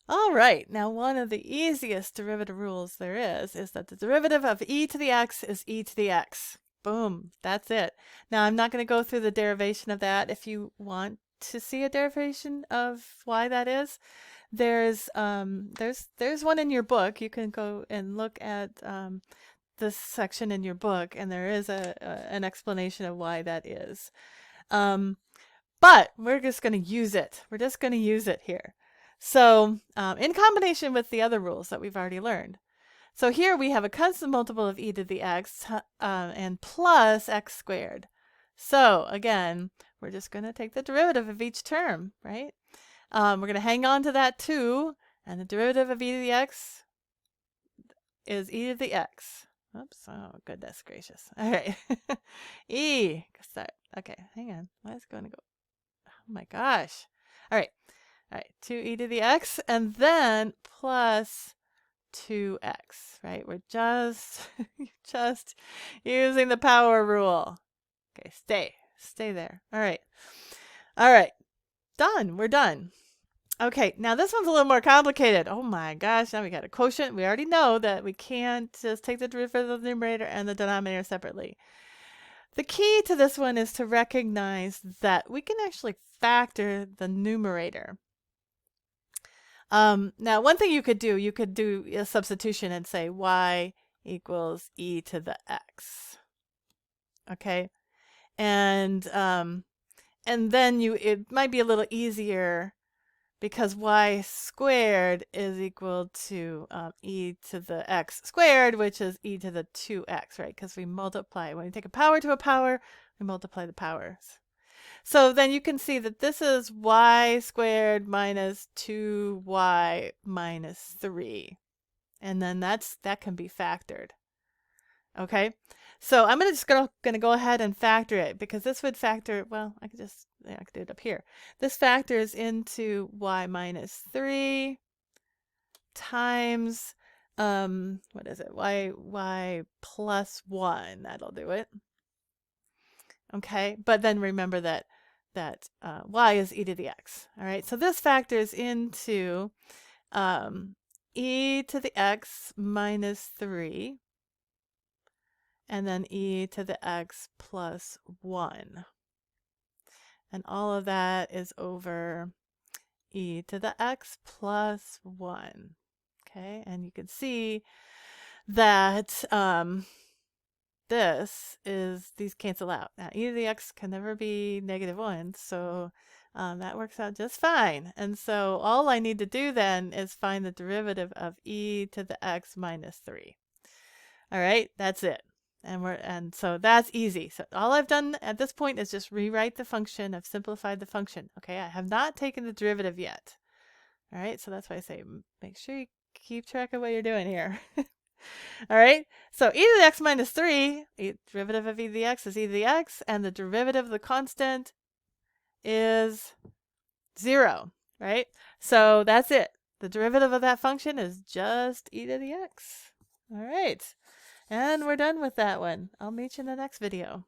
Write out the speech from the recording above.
All right, now one of the easiest derivative rules there is that the derivative of e to the x is e to the x. Boom, that's it. Now I'm not going to go through the derivation of that. If you want to see a derivation of why that is, there's one in your book. You can go and look at this section in your book, and there is an explanation of why that is. Um, but we're just going to use it. We're just going to use it here. So in combination with the other rules that we've already learned. So here we have a constant multiple of e to the x and plus x squared. So again, we're just going to take the derivative of each term, right? We're going to hang on to that 2, and the derivative of e to the x is e to the x. Oops, oh goodness gracious. All right. E, start. Okay, hang on. Why is it going to go? Oh my gosh. All right. All right, 2e to the x, and then plus 2x, right? We're just using the power rule. Okay, stay there. All right, done. We're done. Okay, now this one's a little more complicated. Oh my gosh, now we got a quotient. We already know that we can't just take the derivative of the numerator and the denominator separately. The key to this one is to recognize that we can actually factor the numerator. Now, one thing you could do a substitution and say y equals e to the x. Okay, and then it might be a little easier because y squared is equal to e to the x squared, which is e to the 2x, right? Because we multiply. When you take a power to a power, we multiply the powers. So then you can see that this is y squared minus 2y minus 3. And then that can be factored. Okay? So I'm just going to go ahead and factor it because this would factor, well, I could do it up here. This factors into y minus 3 times, what is it? y plus 1. That'll do it. Okay? But then remember that y is e to the x. All right, so this factors into e to the x minus 3, and then e to the x plus 1. And all of that is over e to the x plus 1. Okay, and you can see that these cancel out. Now, e to the x can never be -1, so that works out just fine. And so all I need to do then is find the derivative of e to the x minus 3. All right, that's it. And so that's easy. So all I've done at this point is just rewrite the function. I've simplified the function. Okay, I have not taken the derivative yet. All right, so that's why I say make sure you keep track of what you're doing here. All right, so e to the x minus 3, derivative of e to the x is e to the x, and the derivative of the constant is 0, right? So that's it. The derivative of that function is just e to the x. All right, and we're done with that one. I'll meet you in the next video.